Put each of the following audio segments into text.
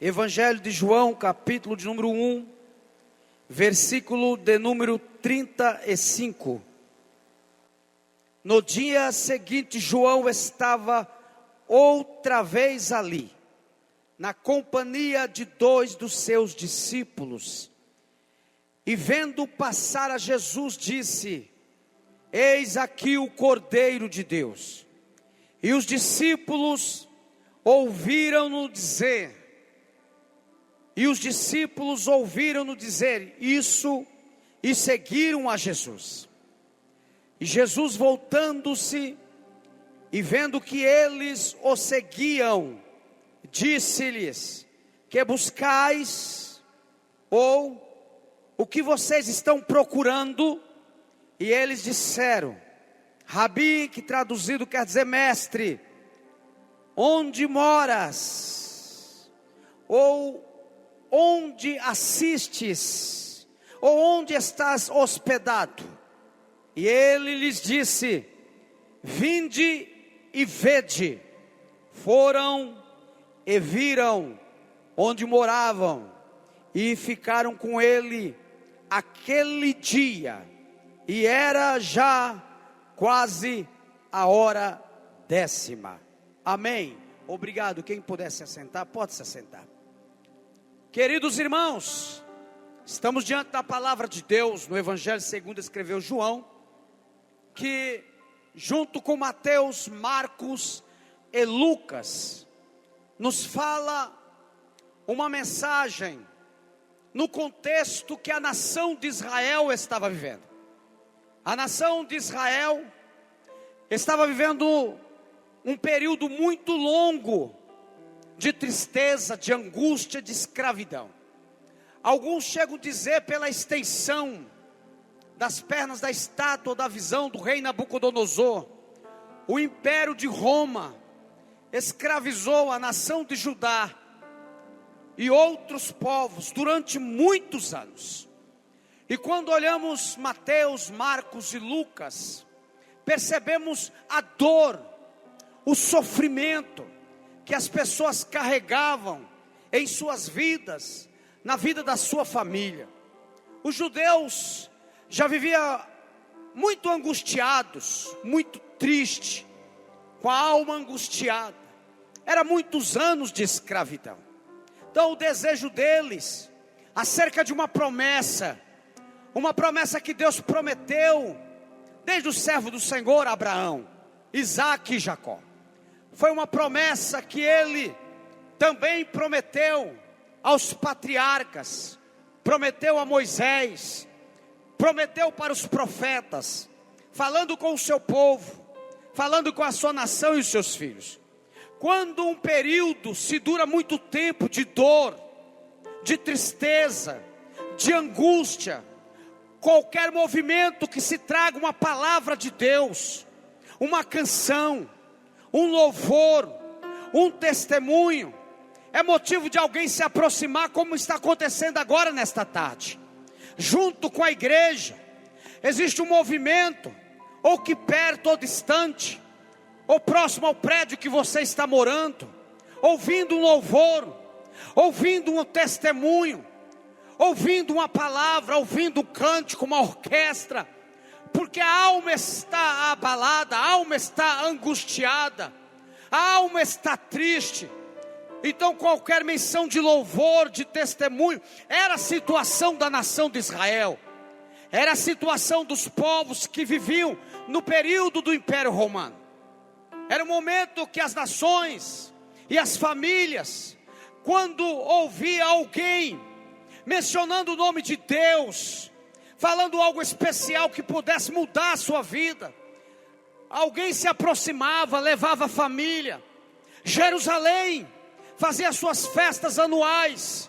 Evangelho de João, capítulo de número 1, versículo de número 35. No dia seguinte, João estava outra vez ali, na companhia de 2 dos seus discípulos. E vendo passar a Jesus, disse: Eis aqui o Cordeiro de Deus. E os discípulos ouviram-no dizer isso e seguiram a Jesus. E Jesus, voltando-se e vendo que eles o seguiam, disse-lhes: Que buscais? Ou o que vocês estão procurando? E eles disseram: Rabi, que traduzido quer dizer mestre, onde moras? Ou onde assistes? Ou onde estás hospedado? E ele lhes disse: Vinde e vede. Foram e viram onde moravam, e ficaram com ele aquele dia, e era já quase a hora 10ª. Amém. Obrigado. Quem puder se assentar, pode se assentar. Queridos irmãos, estamos diante da palavra de Deus no Evangelho segundo escreveu João, que junto com Mateus, Marcos e Lucas, nos fala uma mensagem no contexto que a nação de Israel estava vivendo. A nação de Israel estava vivendo um período muito longo de tristeza, de angústia, de escravidão. Alguns chegam a dizer pela extensão das pernas da estátua da visão do rei Nabucodonosor, o império de Roma escravizou a nação de Judá e outros povos durante muitos anos. E quando olhamos Mateus, Marcos e Lucas, percebemos a dor, o sofrimento que as pessoas carregavam em suas vidas, na vida da sua família. Os judeus já viviam muito angustiados, muito tristes, com a alma angustiada. Era muitos anos de escravidão. Então o desejo deles, acerca de uma promessa que Deus prometeu, desde o servo do Senhor Abraão, Isaque e Jacó. Foi uma promessa que ele também prometeu aos patriarcas, prometeu a Moisés, prometeu para os profetas, falando com o seu povo, falando com a sua nação e os seus filhos. Quando um período se dura muito tempo de dor, de tristeza, de angústia, qualquer movimento que se traga uma palavra de Deus, uma canção, um louvor, um testemunho, é motivo de alguém se aproximar, como está acontecendo agora nesta tarde. Junto com a igreja, existe um movimento, ou que perto ou distante, ou próximo ao prédio que você está morando, ouvindo um louvor, ouvindo um testemunho, ouvindo uma palavra, ouvindo um cântico, uma orquestra, porque a alma está abalada, a alma está angustiada, a alma está triste. Então qualquer menção de louvor, de testemunho, era a situação da nação de Israel, era a situação dos povos que viviam no período do Império Romano. Era o momento que as nações e as famílias, quando ouvia alguém mencionando o nome de Deus, falando algo especial que pudesse mudar a sua vida, alguém se aproximava, levava a família. Jerusalém fazia suas festas anuais.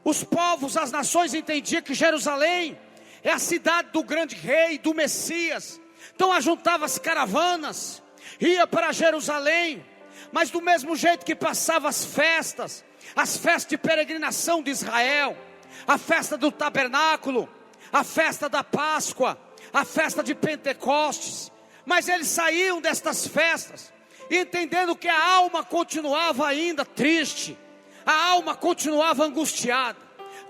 Os povos, as nações entendiam que Jerusalém é a cidade do grande rei, do Messias. Então ajuntava as caravanas, ia para Jerusalém. Mas do mesmo jeito que passava as festas de peregrinação de Israel, a festa do tabernáculo, a festa da Páscoa, a festa de Pentecostes, mas eles saíam destas festas entendendo que a alma continuava ainda triste, a alma continuava angustiada.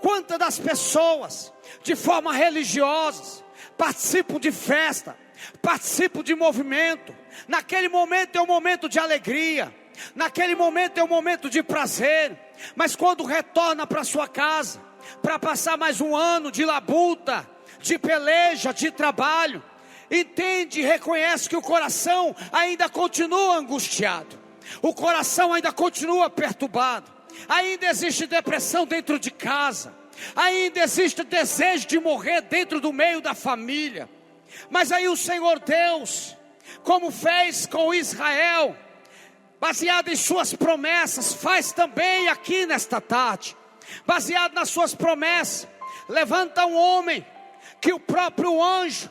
Quantas das pessoas, de forma religiosa, participam de festa, participam de movimento. Naquele momento é um momento de alegria, naquele momento é um momento de prazer, mas quando retorna para sua casa, para passar mais um ano de labuta, de peleja, de trabalho, entende e reconhece que o coração ainda continua angustiado, o coração ainda continua perturbado, ainda existe depressão dentro de casa, ainda existe desejo de morrer dentro do meio da família. Mas aí o Senhor Deus, como fez com Israel, baseado em suas promessas, faz também aqui nesta tarde. Baseado nas suas promessas, levanta um homem que o próprio anjo,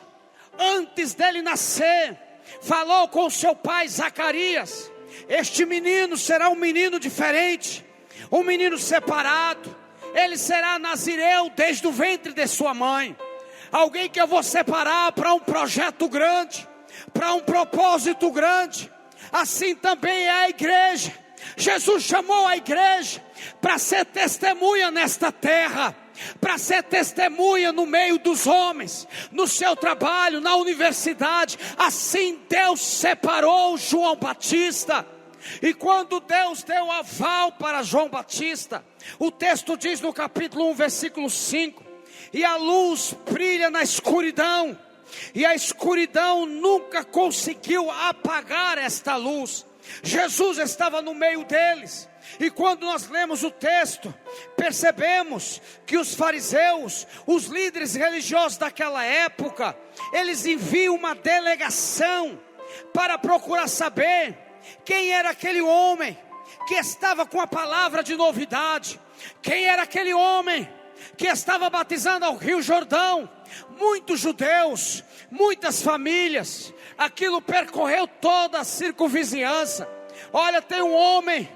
antes dele nascer, falou com seu pai Zacarias: este menino será um menino diferente, um menino separado, ele será nazireu desde o ventre de sua mãe, alguém que eu vou separar para um projeto grande, para um propósito grande. Assim também é a igreja. Jesus chamou a igreja para ser testemunha nesta terra, para ser testemunha no meio dos homens, no seu trabalho, na universidade. Assim Deus separou João Batista. E quando Deus deu aval para João Batista, o texto diz no capítulo 1, versículo 5: e a luz brilha na escuridão, e a escuridão nunca conseguiu apagar esta luz. Jesus estava no meio deles. E quando nós lemos o texto, percebemos que os fariseus, os líderes religiosos daquela época, eles enviam uma delegação para procurar saber quem era aquele homem que estava com a palavra de novidade, quem era aquele homem que estava batizando ao Rio Jordão. Muitos judeus, muitas famílias, aquilo percorreu toda a circunvizinhança. Olha, tem um homem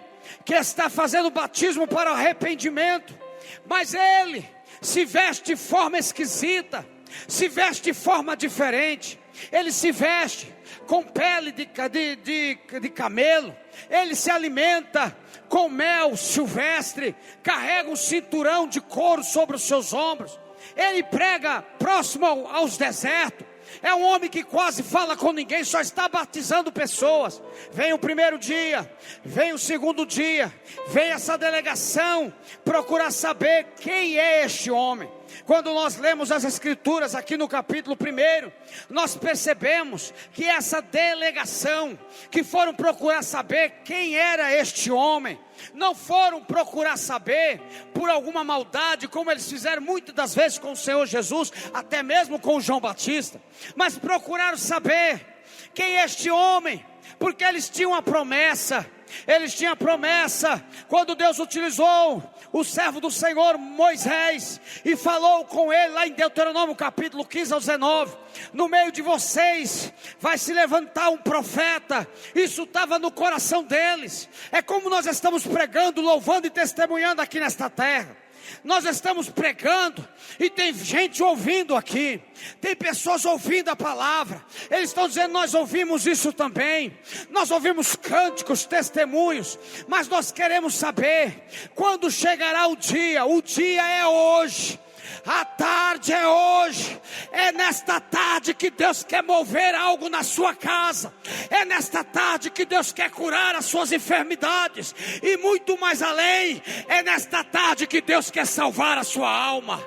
que está fazendo batismo para arrependimento, mas ele se veste de forma esquisita, se veste de forma diferente. Ele se veste com pele de camelo, ele se alimenta com mel silvestre, carrega um cinturão de couro sobre os seus ombros, ele prega próximo aos desertos. É um homem que quase fala com ninguém, só está batizando pessoas. Vem o primeiro dia, vem o segundo dia, vem essa delegação procurar saber quem é este homem. Quando nós lemos as escrituras aqui no capítulo 1, nós percebemos que essa delegação que foram procurar saber quem era este homem, não foram procurar saber por alguma maldade, como eles fizeram muitas das vezes com o Senhor Jesus, até mesmo com o João Batista, mas procuraram saber quem é este homem, porque eles tinham a promessa. Eles tinham a promessa, quando Deus utilizou o servo do Senhor Moisés, e falou com ele lá em Deuteronômio capítulo 15 ao 19, no meio de vocês vai se levantar um profeta. Isso estava no coração deles. É como nós estamos pregando, louvando e testemunhando aqui nesta terra. Nós estamos pregando e tem gente ouvindo aqui, tem pessoas ouvindo a palavra. Eles estão dizendo: nós ouvimos isso também, nós ouvimos cânticos, testemunhos, mas nós queremos saber quando chegará o dia. O dia é hoje, a tarde é hoje. É nesta tarde que Deus quer mover algo na sua casa. É nesta tarde que Deus quer curar as suas enfermidades, e muito mais além. É nesta tarde que Deus quer salvar a sua alma.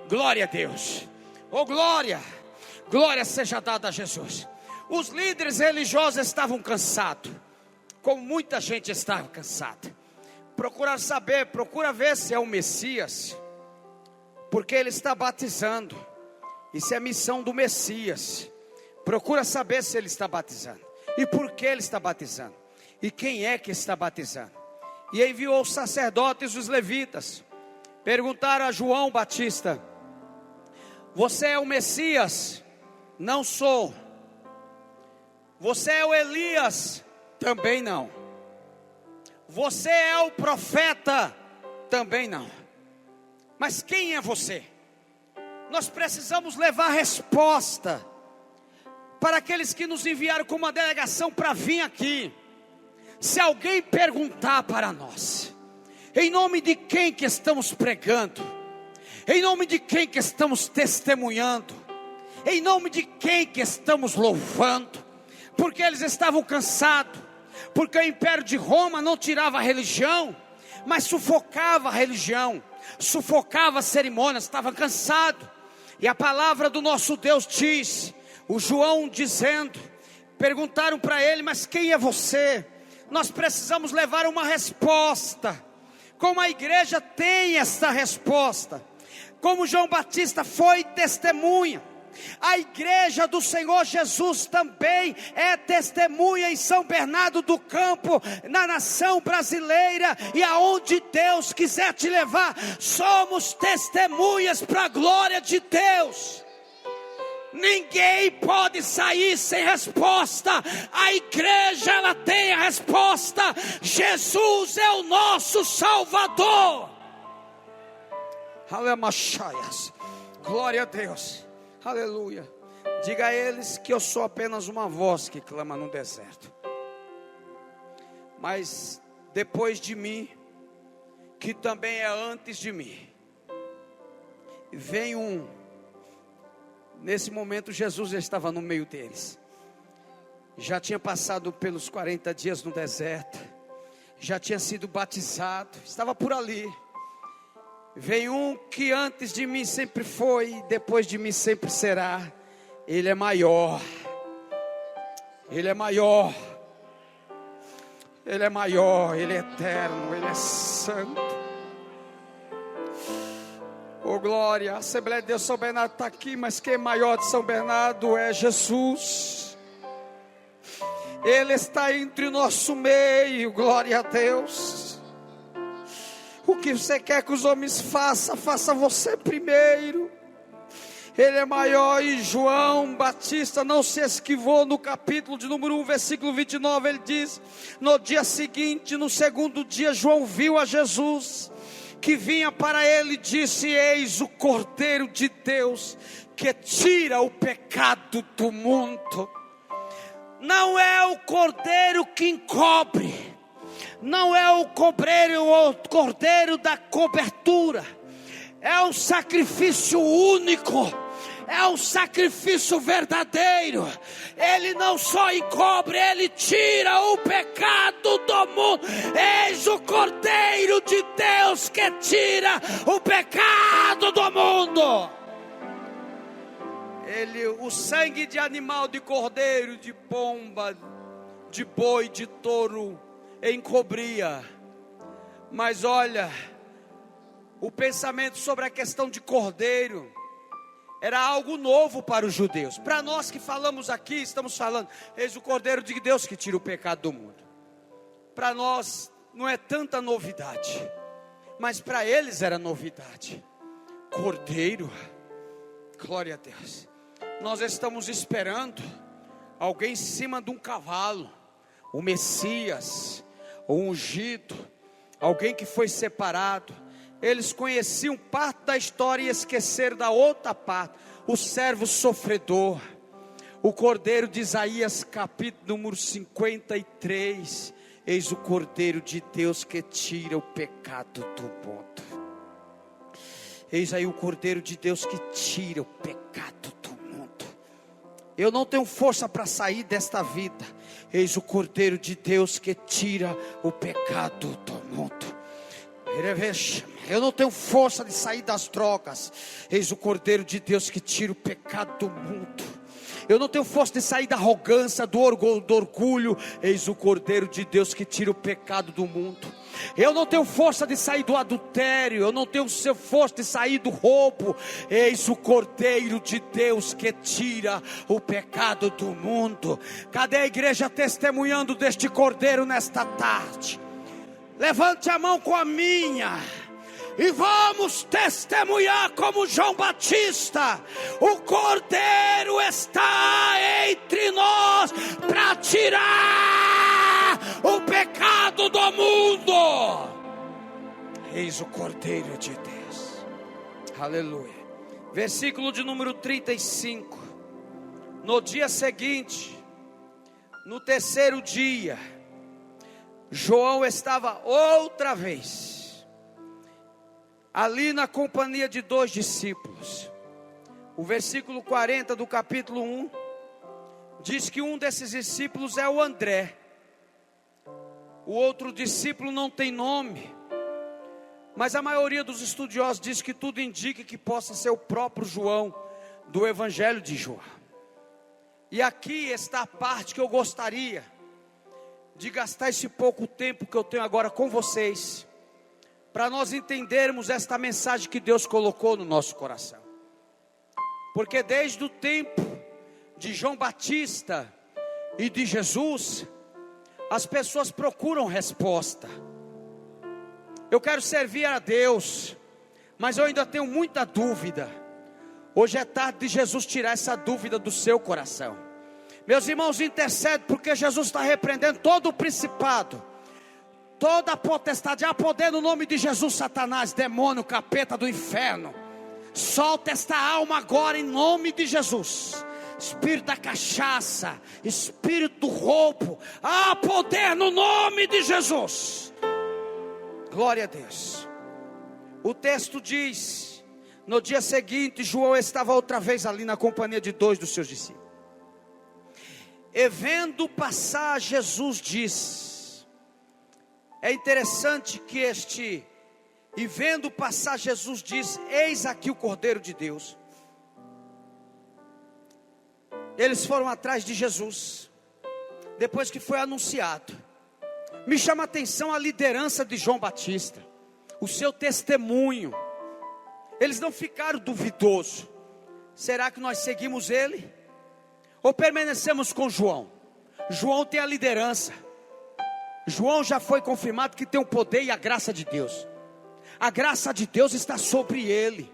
Glória a Deus. Oh glória, glória seja dada a Jesus. Os líderes religiosos estavam cansados, como muita gente estava cansada. Procuraram saber, procura ver se é o Messias, porque ele está batizando. Isso é a missão do Messias. Procura saber se ele está batizando, e por que ele está batizando, e quem é que está batizando. E enviou os sacerdotes e os levitas. Perguntaram a João Batista: você é o Messias? Não sou. Você é o Elias? Também não. Você é o profeta? Também não. Mas quem é você? Nós precisamos levar resposta para aqueles que nos enviaram com uma delegação para vir aqui. Se alguém perguntar para nós, Em nome de quem que estamos pregando? Em nome de quem que estamos testemunhando? Em nome de quem que estamos louvando? Porque eles estavam cansados, porque o Império de Roma não tirava a religião, mas sufocava a religião, sufocava as cerimônias, estava cansado. E a palavra do nosso Deus diz, o João dizendo, perguntaram para ele, mas quem é você? Nós precisamos levar uma resposta. Como a igreja tem essa resposta, como João Batista foi testemunha, a igreja do Senhor Jesus também é testemunha em São Bernardo do Campo, na nação brasileira, e aonde Deus quiser te levar, somos testemunhas para a glória de Deus. Ninguém pode sair sem resposta. A igreja, ela tem a resposta. Jesus é o nosso Salvador. Aleluia. Glória a Deus. Aleluia. Diga a eles que eu sou apenas uma voz que clama no deserto. Mas depois de mim, que também é antes de mim, vem um. Nesse momento Jesus já estava no meio deles. Já tinha passado pelos 40 dias no deserto. Já tinha sido batizado. Estava por ali. Vem um que antes de mim sempre foi, e depois de mim sempre será. Ele é maior. Ele é maior. Ele é maior. Ele é eterno. Ele é santo. Oh glória, a Assembleia de Deus São Bernardo está aqui, mas quem é maior de São Bernardo é Jesus. Ele está entre o nosso meio, glória a Deus. O que você quer que os homens façam, faça você primeiro. Ele é maior. E João Batista não se esquivou. No capítulo de número 1, versículo 29, ele diz: no dia seguinte, no segundo dia, João viu a Jesus que vinha para ele, disse: eis o Cordeiro de Deus que tira o pecado do mundo. Não é o cordeiro que encobre, não é o cordeiro da cobertura, é um sacrifício único, é um sacrifício verdadeiro. Ele não só encobre, ele tira o pecado do mundo. Eis o Cordeiro de Deus que tira o pecado do mundo. O sangue de animal, de cordeiro, de pomba, de boi, de touro, encobria. Mas olha, o pensamento sobre a questão de cordeiro era algo novo para os judeus. Para nós que falamos aqui, estamos falando: eis o Cordeiro de Deus que tira o pecado do mundo. Para nós não é tanta novidade, mas para eles era novidade. Cordeiro, glória a Deus. Nós estamos esperando alguém em cima de um cavalo, o Messias, o ungido, alguém que foi separado. Eles conheciam parte da história e esqueceram da outra parte: o servo sofredor, o Cordeiro de Isaías, capítulo número 53. Eis o Cordeiro de Deus que tira o pecado do mundo. Eis aí o Cordeiro de Deus que tira o pecado do mundo. Eu não tenho força para sair desta vida. Eis o Cordeiro de Deus que tira o pecado do mundo. Eu não tenho força de sair das drogas. Eis o Cordeiro de Deus que tira o pecado do mundo. Eu não tenho força de sair da arrogância, do orgulho. Eis o Cordeiro de Deus que tira o pecado do mundo. Eu não tenho força de sair do adultério. Eu não tenho força de sair do roubo. Eis o Cordeiro de Deus que tira o pecado do mundo. Cadê a igreja testemunhando deste Cordeiro nesta tarde? Levante a mão com a minha e vamos testemunhar como João Batista: o Cordeiro está entre nós para tirar o pecado do mundo. Eis o Cordeiro de Deus. Aleluia. Versículo de número 35. No dia seguinte, no terceiro dia, João estava outra vez ali na companhia de 2 discípulos. O versículo 40 do capítulo 1 diz que um desses discípulos é o André. O outro discípulo não tem nome, mas a maioria dos estudiosos diz que tudo indica que possa ser o próprio João, do Evangelho de João. E aqui está a parte que eu gostaria de gastar esse pouco tempo que eu tenho agora com vocês, para nós entendermos esta mensagem que Deus colocou no nosso coração. Porque desde o tempo de João Batista e de Jesus, as pessoas procuram resposta. Eu quero servir a Deus, mas eu ainda tenho muita dúvida. Hoje é tarde de Jesus tirar essa dúvida do seu coração. Meus irmãos, intercede, porque Jesus está repreendendo todo o principado, toda a potestade. Há poder no nome de Jesus, Satanás, demônio, capeta do inferno. Solta esta alma agora em nome de Jesus. Espírito da cachaça, espírito do roubo, há poder no nome de Jesus. Glória a Deus. O texto diz: no dia seguinte, João estava outra vez ali na companhia de 2 dos seus discípulos. E vendo passar, Jesus diz. É interessante que e vendo passar, Jesus diz: eis aqui o Cordeiro de Deus. Eles foram atrás de Jesus, depois que foi anunciado. Me chama a atenção a liderança de João Batista, o seu testemunho. Eles não ficaram duvidosos. Será que nós seguimos ele? Ou permanecemos com João? João tem a liderança. João já foi confirmado que tem o poder e a graça de Deus. A graça de Deus está sobre ele.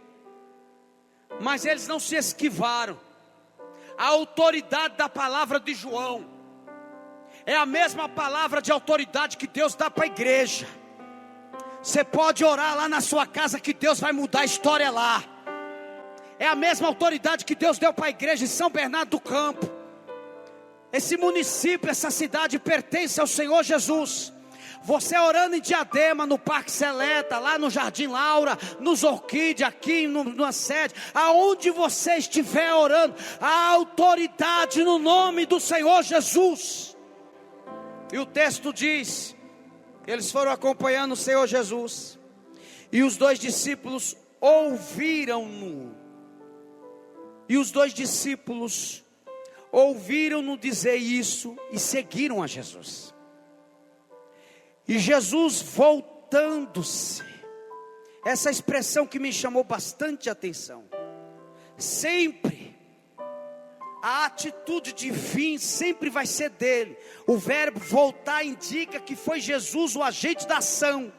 Mas eles não se esquivaram. A autoridade da palavra de João é a mesma palavra de autoridade que Deus dá para a igreja. Você pode orar lá na sua casa que Deus vai mudar a história lá. É a mesma autoridade que Deus deu para a igreja em São Bernardo do Campo. Esse município, essa cidade pertence ao Senhor Jesus. Você orando em Diadema, no Parque Seleta, lá no Jardim Laura, nos Orquídeas, aqui na sede, aonde você estiver orando, a autoridade no nome do Senhor Jesus. E o texto diz: eles foram acompanhando o Senhor Jesus, e os 2 discípulos ouviram-no. E os 2 discípulos ouviram-no dizer isso e seguiram a Jesus. E Jesus voltando-se, essa expressão que me chamou bastante atenção. Sempre a atitude de vir sempre vai ser dele. O verbo voltar indica que foi Jesus o agente da ação.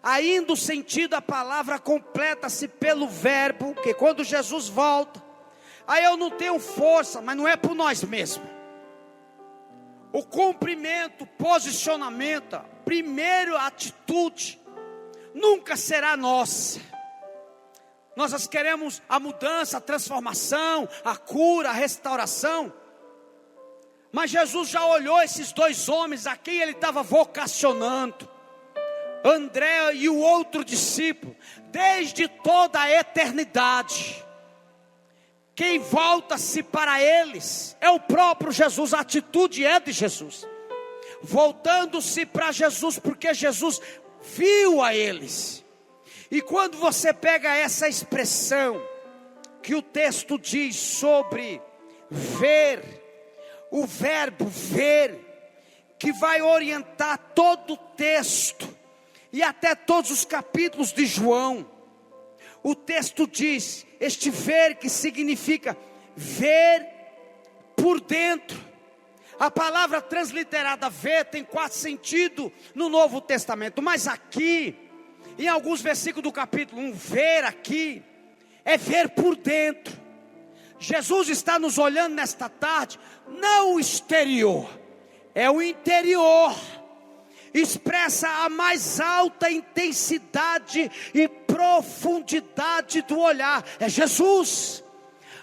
Ainda o sentido da palavra completa-se pelo verbo, que quando Jesus volta, aí eu não tenho força, mas não é por nós mesmos. O cumprimento, posicionamento, a primeira atitude, nunca será nossa. Nós queremos a mudança, a transformação, a cura, a restauração. Mas Jesus já olhou esses 2 homens a quem ele estava vocacionando, André e o outro discípulo, desde toda a eternidade. Quem volta-se para eles é o próprio Jesus, a atitude é de Jesus, voltando-se para Jesus, porque Jesus viu a eles. E quando você pega essa expressão, que o texto diz sobre ver, o verbo ver, que vai orientar todo o texto, e até todos os capítulos de João, o texto diz, este ver que significa ver por dentro. A palavra transliterada ver tem 4 sentidos no Novo Testamento, mas aqui, em alguns versículos do capítulo 1, ver aqui, é ver por dentro. Jesus está nos olhando nesta tarde, não o exterior, é o interior. Expressa a mais alta intensidade e profundidade do olhar, é Jesus.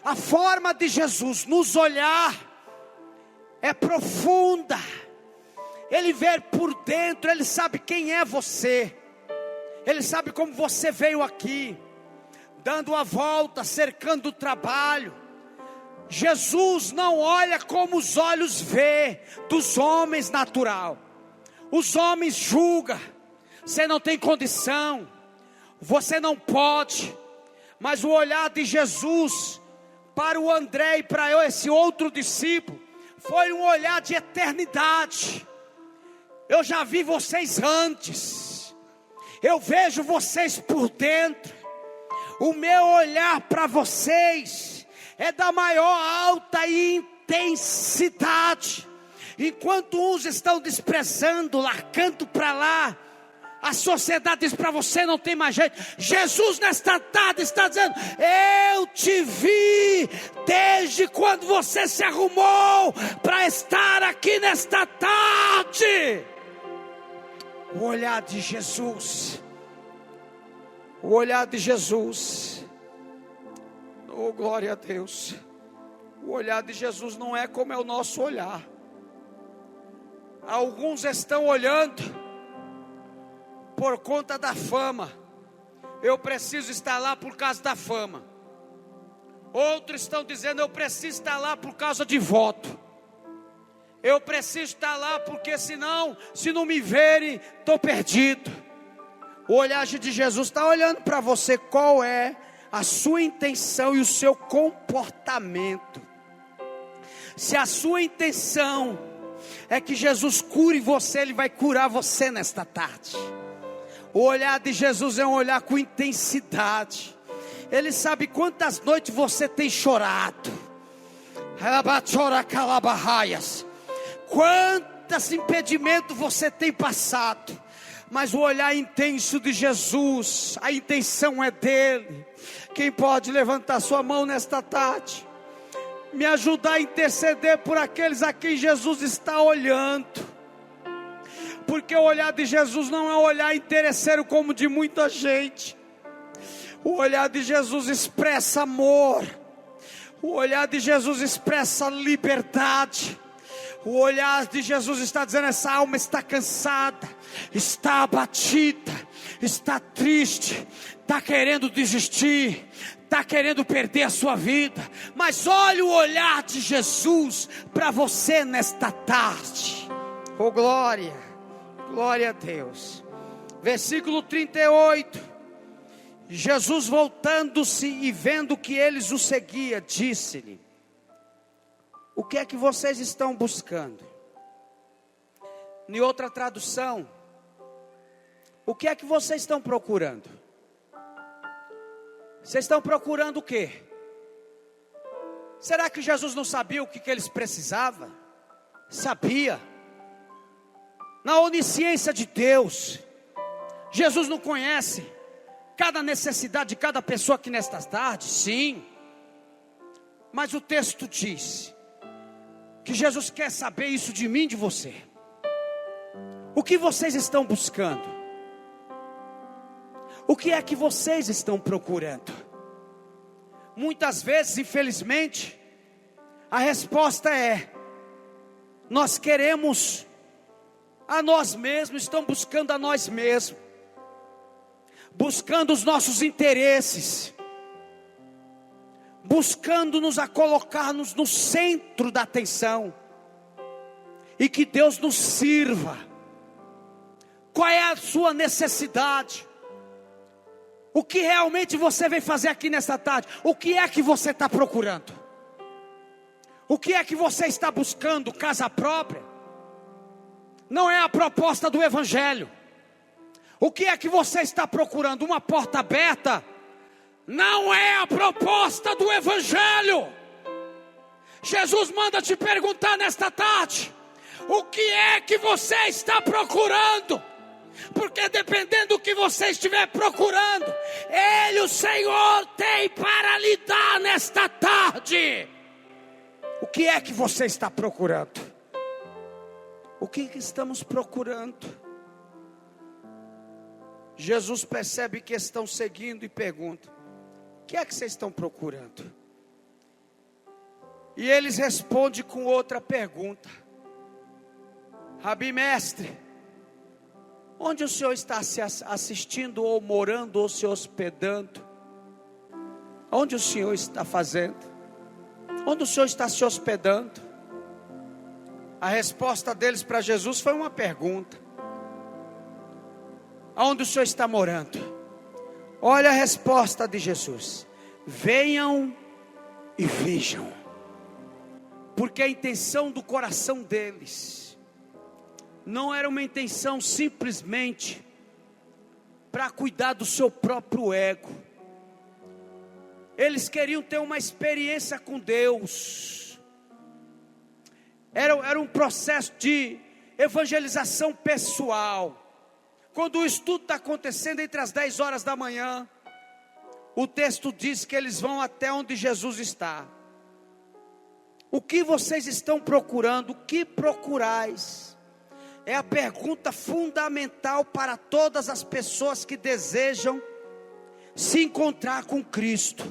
A forma de Jesus nos olhar é profunda. Ele vê por dentro, ele sabe quem é você. Ele sabe como você veio aqui, dando a volta, cercando o trabalho. Jesus não olha como os olhos vê dos homens natural. Os homens julgam, você não tem condição, você não pode. Mas o olhar de Jesus para o André e para esse outro discípulo foi um olhar de eternidade. Eu já vi vocês antes, eu vejo vocês por dentro. O meu olhar para vocês é da maior alta intensidade. Enquanto uns estão desprezando, largando para lá, a sociedade diz para você não tem mais jeito. Jesus nesta tarde está dizendo: eu te vi desde quando você se arrumou para estar aqui nesta tarde. O olhar de Jesus, o olhar de Jesus, oh glória a Deus. O olhar de Jesus não é como é o nosso olhar. Alguns estão olhando por conta da fama. Eu preciso estar lá por causa da fama. Outros estão dizendo: eu preciso estar lá por causa de voto. Eu preciso estar lá porque senão, se não me verem, estou perdido. O olhar de Jesus está olhando para você, qual é a sua intenção e o seu comportamento. Se a sua intenção é que Jesus cure você, Ele vai curar você nesta tarde. O olhar de Jesus é um olhar com intensidade. Ele sabe quantas noites você tem chorado, quantos impedimentos você tem passado. Mas o olhar intenso de Jesus, a intenção é dele. Quem pode levantar sua mão nesta tarde, me ajudar a interceder por aqueles a quem Jesus está olhando? Porque o olhar de Jesus não é um olhar interesseiro como de muita gente. O olhar de Jesus expressa amor. O olhar de Jesus expressa liberdade. O olhar de Jesus está dizendo: essa alma está cansada, está abatida, está triste, está querendo desistir, está querendo perder a sua vida. Mas olha o olhar de Jesus para você nesta tarde. Oh glória, glória a Deus. Versículo 38. Jesus, voltando-se e vendo que eles o seguiam, disse-lhe: o que é que vocês estão buscando? Em outra tradução, o que é que vocês estão procurando? Vocês estão procurando o quê? Será que Jesus não sabia o que eles precisavam? Sabia. Na onisciência de Deus, Jesus não conhece cada necessidade de cada pessoa aqui nesta tarde? Sim. Mas o texto diz que Jesus quer saber isso de mim e de você. O que vocês estão buscando? O que é que vocês estão procurando? Muitas vezes, infelizmente, a resposta é: nós queremos a nós mesmos, estamos buscando a nós mesmos, buscando os nossos interesses, buscando-nos a colocar-nos no centro da atenção, e que Deus nos sirva. Qual é a sua necessidade? O que realmente você veio fazer aqui nesta tarde? O que é que você está procurando? O que é que você está buscando? Casa própria? Não é a proposta do Evangelho. O que é que você está procurando? Uma porta aberta? Não é a proposta do Evangelho. Jesus manda te perguntar nesta tarde: o que é que você está procurando? Porque dependendo do que você estiver procurando, Ele, o Senhor, tem para lhe dar nesta tarde. O que é que você está procurando? O que estamos procurando? Jesus percebe que estão seguindo e pergunta: o que é que vocês estão procurando? E eles respondem com outra pergunta: Rabi, mestre, Onde o senhor está se assistindo, ou morando, ou se hospedando? Onde o senhor está fazendo? Onde o senhor está se hospedando? A resposta deles para Jesus foi uma pergunta: aonde o senhor está morando? Olha a resposta de Jesus: venham e vejam. Porque a intenção do coração deles não era uma intenção simplesmente para cuidar do seu próprio ego. Eles queriam ter uma experiência com Deus. Era um processo de evangelização pessoal. Quando o estudo está acontecendo entre as 10 horas da manhã, o texto diz que eles vão até onde Jesus está. O que vocês estão procurando? O que procurais? É a pergunta fundamental para todas as pessoas que desejam se encontrar com Cristo.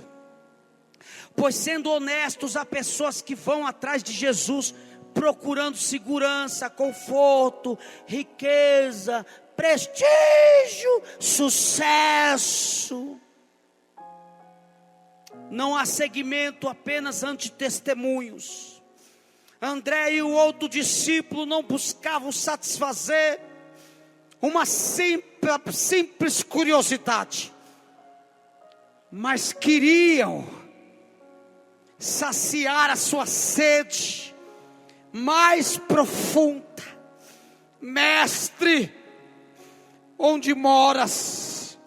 Pois, sendo honestos, há pessoas que vão atrás de Jesus procurando segurança, conforto, riqueza, prestígio, sucesso. Não há seguimento, apenas antitestemunhos. André e o outro discípulo não buscavam satisfazer uma simples curiosidade, mas queriam saciar a sua sede mais profunda. Mestre, onde moras?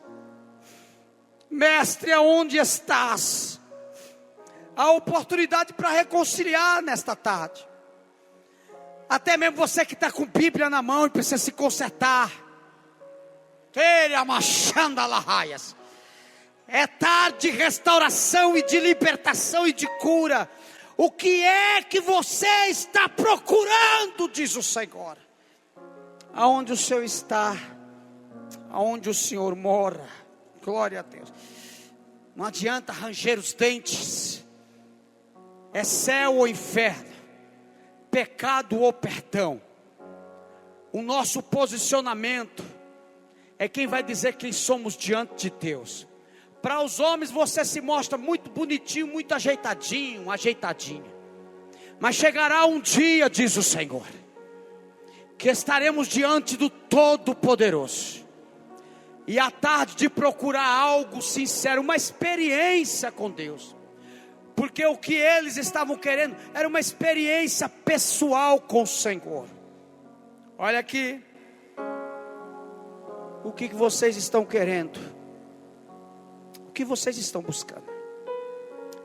Mestre, aonde estás? Há oportunidade para reconciliar nesta tarde. Até mesmo você que está com Bíblia na mão e precisa se consertar. É tarde de restauração e de libertação e de cura. O que é que você está procurando, diz o Senhor? Aonde o Senhor está? Aonde o Senhor mora? Glória a Deus. Não adianta ranger os dentes. É céu ou inferno, pecado ou perdão. O nosso posicionamento é quem vai dizer quem somos diante de Deus. Para os homens você se mostra muito bonitinho, muito ajeitadinho, ajeitadinha. Mas chegará um dia, diz o Senhor, que estaremos diante do Todo-Poderoso. E à tarde de procurar algo sincero, uma experiência com Deus. Porque o que eles estavam querendo era uma experiência pessoal com o Senhor. Olha aqui. O que vocês estão querendo? O que vocês estão buscando?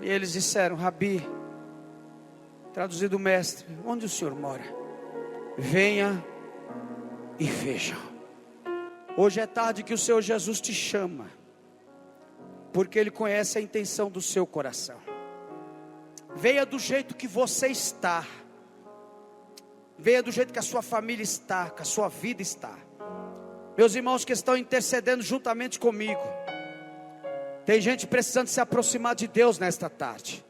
E eles disseram: Rabi, traduzido mestre, onde o Senhor mora? Venha e veja. Hoje é tarde que o Senhor Jesus te chama, porque Ele conhece a intenção do seu coração. Venha do jeito que você está. Venha do jeito que a sua família está, que a sua vida está. Meus irmãos que estão intercedendo juntamente comigo, tem gente precisando se aproximar de Deus nesta tarde.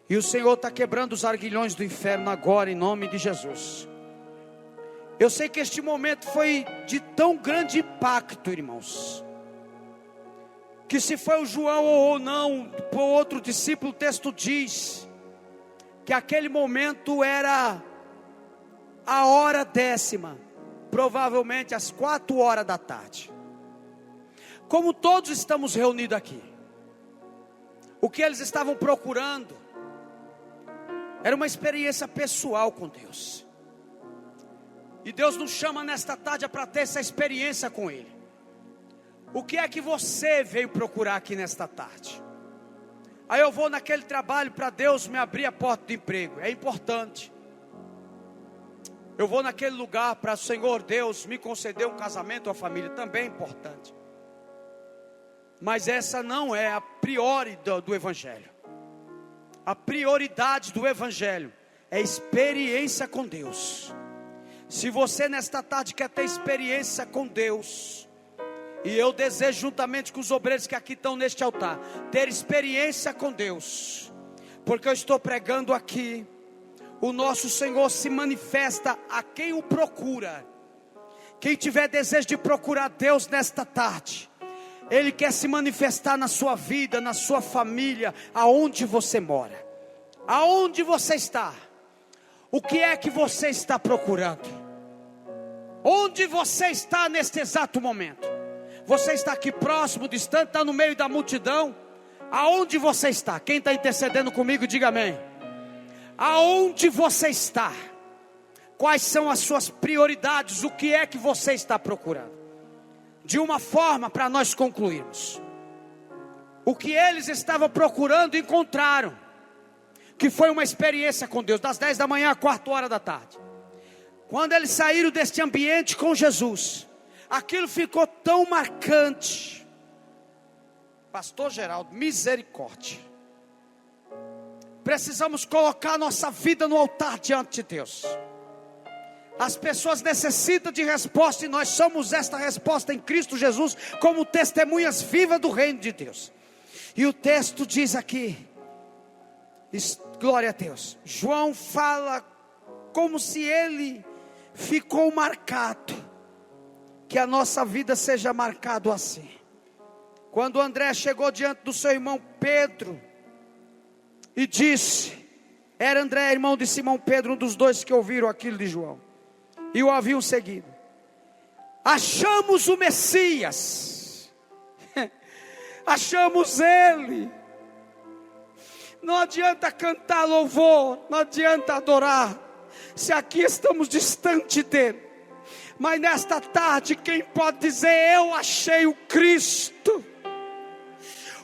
E o Senhor está quebrando os arguilhões do inferno agora, em nome de Jesus. Eu sei que este momento foi de tão grande impacto, irmãos, que se foi o João ou não, por outro discípulo, o texto diz que aquele momento era a hora 10ª, provavelmente às 4 horas da tarde. Como todos estamos reunidos aqui, o que eles estavam procurando era uma experiência pessoal com Deus. E Deus nos chama nesta tarde para ter essa experiência com Ele. O que é que você veio procurar aqui nesta tarde? Aí eu vou naquele trabalho para Deus me abrir a porta do emprego. É importante. Eu vou naquele lugar para o Senhor Deus me conceder um casamento ou a família. Também é importante. Mas essa não é a priori do Evangelho. A prioridade do Evangelho é experiência com Deus. Se você nesta tarde quer ter experiência com Deus, e eu desejo juntamente com os obreiros que aqui estão neste altar, ter experiência com Deus, porque eu estou pregando aqui, o nosso Senhor se manifesta a quem o procura. Quem tiver desejo de procurar Deus nesta tarde, Ele quer se manifestar na sua vida, na sua família, aonde você mora, aonde você está. O que é que você está procurando? Onde você está neste exato momento? Você está aqui próximo, distante, está no meio da multidão? Aonde você está? Quem está intercedendo comigo, diga amém. Aonde você está? Quais são as suas prioridades? O que é que você está procurando? De uma forma, para nós concluirmos, o que eles estavam procurando, encontraram, que foi uma experiência com Deus, das 10 da manhã à 4 da tarde. Quando eles saíram deste ambiente com Jesus, aquilo ficou tão marcante. Pastor Geraldo, misericórdia. Precisamos colocar nossa vida no altar diante de Deus. As pessoas necessitam de resposta, e nós somos esta resposta em Cristo Jesus, como testemunhas vivas do reino de Deus. E o texto diz aqui, glória a Deus, João fala como se ele ficou marcado, que a nossa vida seja marcado assim. Quando André chegou diante do seu irmão Pedro e disse, era André, irmão de Simão Pedro, um dos dois que ouviram aquilo de João e o haviam seguido: achamos o Messias, achamos Ele. Não adianta cantar louvor, não adianta adorar, se aqui estamos distante dEle. Mas nesta tarde, quem pode dizer, eu achei o Cristo?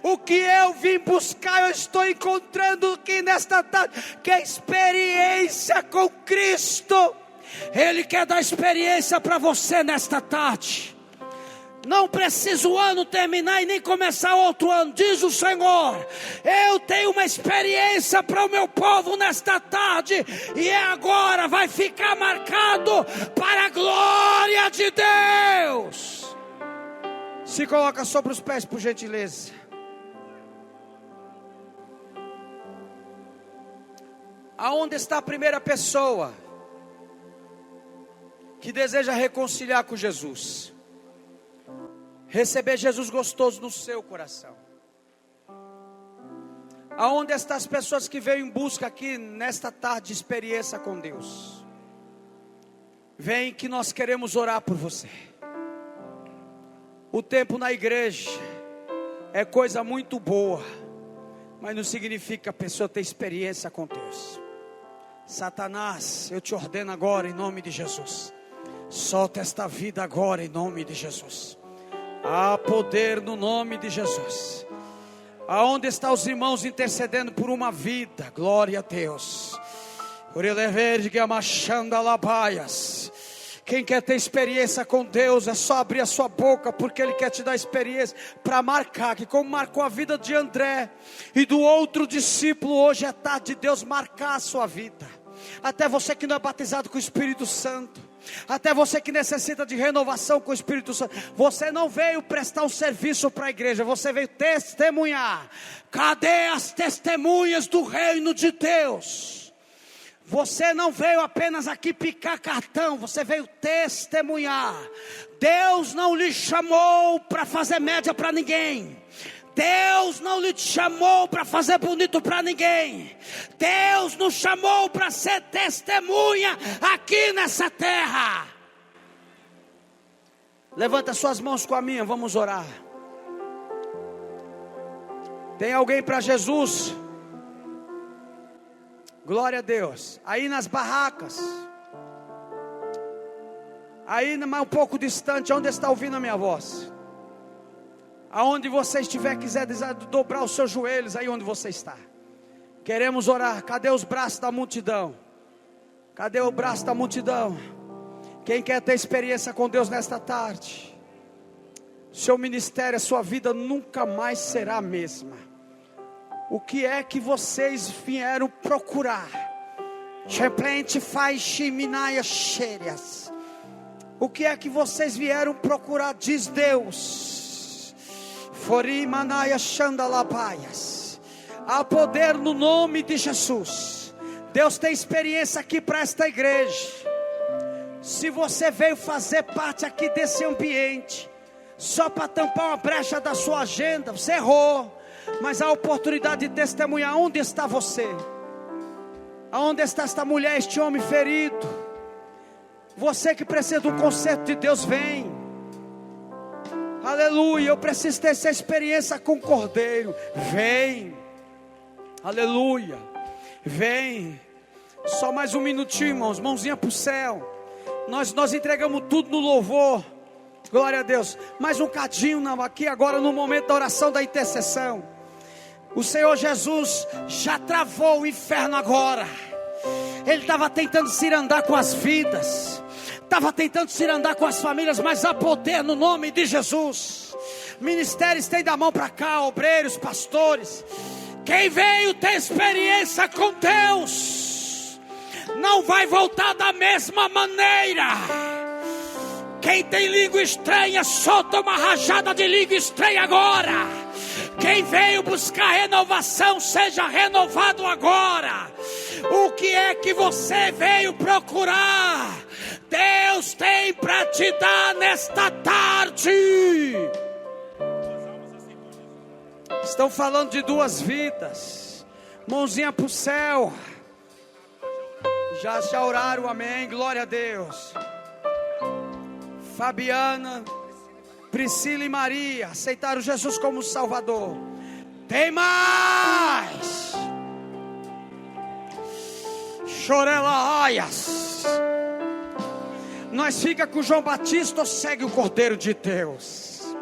O que eu vim buscar, eu estou encontrando aqui nesta tarde, que é experiência com Cristo. Ele quer dar experiência para você nesta tarde. Não precisa o ano terminar e nem começar outro ano, diz o Senhor. Eu tenho uma experiência para o meu povo nesta tarde, e agora vai ficar marcado para a glória de Deus. Se coloca sobre os pés, por gentileza. Aonde está a primeira pessoa que deseja reconciliar com Jesus? Receber Jesus gostoso no seu coração. Aonde estão as pessoas que veio em busca aqui nesta tarde de experiência com Deus? Vem que nós queremos orar por você. O tempo na igreja é coisa muito boa, mas não significa que a pessoa ter experiência com Deus. Satanás, eu te ordeno agora em nome de Jesus, solta esta vida agora em nome de Jesus. Há poder no nome de Jesus. Aonde estão os irmãos intercedendo por uma vida? Glória a Deus. Quem quer ter experiência com Deus, é só abrir a sua boca, porque Ele quer te dar experiência para marcar, que como marcou a vida de André e do outro discípulo, hoje é tarde de Deus marcar a sua vida. Até você que não é batizado com o Espírito Santo, até você que necessita de renovação com o Espírito Santo, você não veio prestar um serviço para a igreja, você veio testemunhar. Cadê as testemunhas do reino de Deus? Você não veio apenas aqui picar cartão, você veio testemunhar. Deus não lhe chamou para fazer média para ninguém. Deus não lhe chamou para fazer bonito para ninguém. Deus nos chamou para ser testemunha aqui nessa terra. Levanta suas mãos com a minha, vamos orar. Tem alguém para Jesus? Glória a Deus. Aí nas barracas, aí um pouco distante, onde está ouvindo a minha voz? Aonde você estiver, quiser dobrar os seus joelhos, aí onde você está. Queremos orar. Cadê os braços da multidão? Cadê o braço da multidão? Quem quer ter experiência com Deus nesta tarde? Seu ministério, a sua vida nunca mais será a mesma. O que é que vocês vieram procurar? O que é que vocês vieram procurar? Diz Deus. Há poder no nome de Jesus. Deus tem experiência aqui para esta igreja. Se você veio fazer parte aqui desse ambiente só para tampar uma brecha da sua agenda, você errou. Mas a oportunidade de testemunhar, onde está você? Aonde está esta mulher, este homem ferido? Você que precisa do conserto de Deus, vem. Aleluia, eu preciso ter essa experiência com o Cordeiro. Vem. Aleluia. Vem. Só mais um minutinho, irmãos. Mãozinha para o céu. Nós entregamos tudo no louvor. Glória a Deus. Mais um cadinho aqui agora no momento da oração da intercessão. O Senhor Jesus já travou o inferno agora. Ele estava tentando se andar com as vidas, estava tentando se andar com as famílias, mas há poder no nome de Jesus. Ministérios tem da mão para cá, obreiros, pastores. Quem veio ter experiência com Deus não vai voltar da mesma maneira. Quem tem língua estranha, solta uma rajada de língua estranha agora. Quem veio buscar renovação, seja renovado agora. O que é que você veio procurar? Deus tem para te dar nesta tarde. Estão falando de duas vidas. Mãozinha para o céu. Já oraram, amém, glória a Deus. Fabiana, Priscila e Maria aceitaram Jesus como Salvador. Tem mais. Chorelaias. Nós fica com João Batista ou segue o Cordeiro de Deus?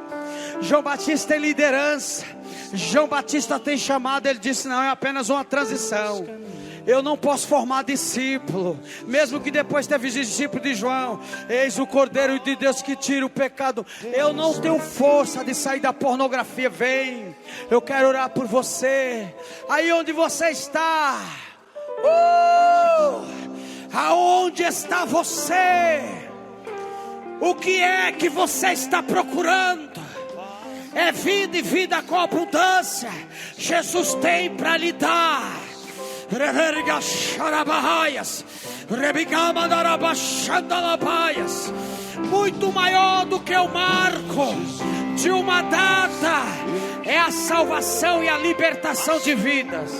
João Batista tem liderança. João Batista tem chamado. Ele disse: não, é apenas uma transição. Eu não posso formar discípulo, mesmo que depois teve discípulo de João. Eis o Cordeiro de Deus que tira o pecado. Eu não tenho força de sair da pornografia. Vem, eu quero orar por você. Aí onde você está, aonde está você? O que é que você está procurando? É vida e vida com abundância. Jesus tem para lhe dar. Muito maior do que o marco de uma data é a salvação e a libertação de vidas.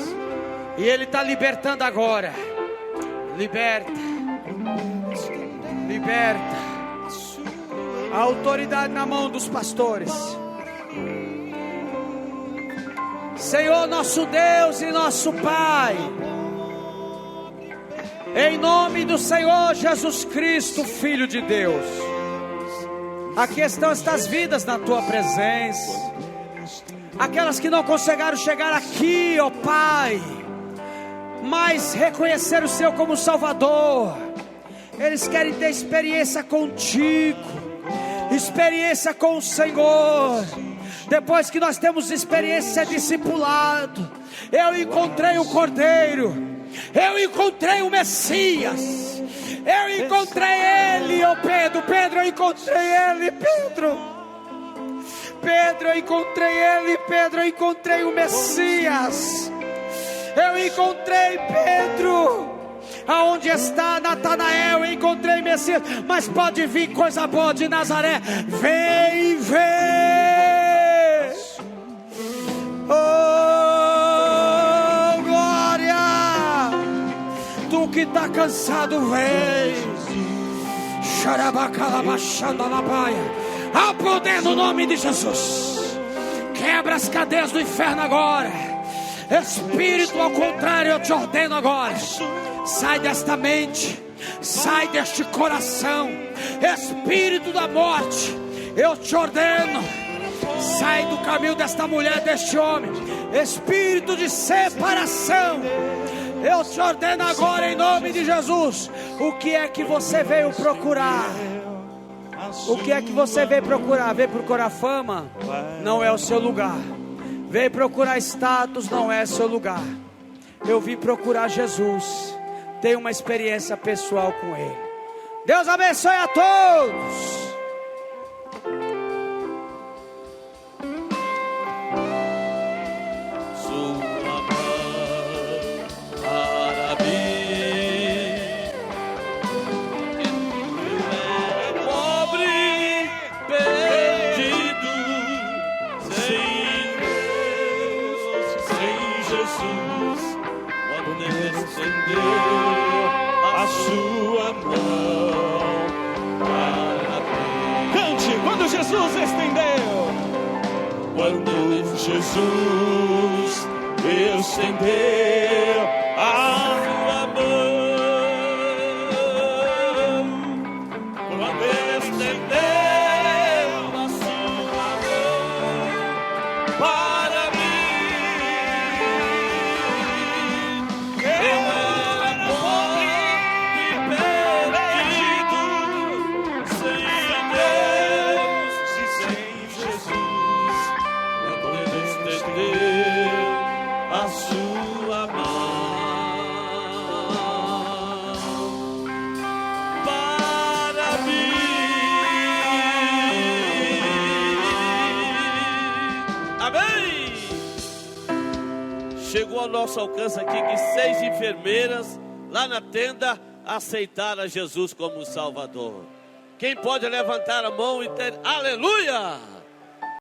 E Ele está libertando agora. Liberta. Liberta. A autoridade na mão dos pastores. Senhor nosso Deus e nosso Pai, em nome do Senhor Jesus Cristo, Filho de Deus, aqui estão estas vidas na Tua presença, aquelas que não conseguiram chegar aqui, ó Pai, mas reconhecer o Senhor como Salvador. Eles querem ter experiência contigo, experiência com o Senhor. Depois que nós temos experiência discipulado, eu encontrei o Cordeiro, eu encontrei o Messias, eu encontrei Ele, ó Pedro, eu encontrei Ele, Pedro, eu encontrei Ele, Pedro, eu encontrei o Messias, eu encontrei Pedro. Aonde está Natanael? Eu encontrei Messias. Mas pode vir coisa boa de Nazaré. Vem, oh glória. Tu que está cansado, vem. Há poder no nome de Jesus. Quebra as cadeias do inferno agora. Espírito ao contrário, eu te ordeno agora. Sai desta mente, sai deste coração. Espírito da morte, eu te ordeno. Sai do caminho desta mulher, deste homem. Espírito de separação, eu te ordeno agora em nome de Jesus. O que é que você veio procurar? O que é que você veio procurar? Veio procurar fama? Não é o seu lugar. Veio procurar status? Não é seu lugar. Eu vim procurar Jesus. Tenho uma experiência pessoal com Ele. Deus abençoe a todos. Jesus, quando Ele estendeu a sua mão para mim. Cante, quando Jesus estendeu. Quando Jesus estendeu a sua mão, quando Ele estendeu a sua mão para mim, eu era pobre e perdido, sem Deus e sem Jesus. Quando Ele estendeu a sua mão para mim. Amém. Chegou ao nosso alcance aqui que 6 enfermeiras lá na tenda aceitaram a Jesus como Salvador. Quem pode levantar a mão e ter aleluia?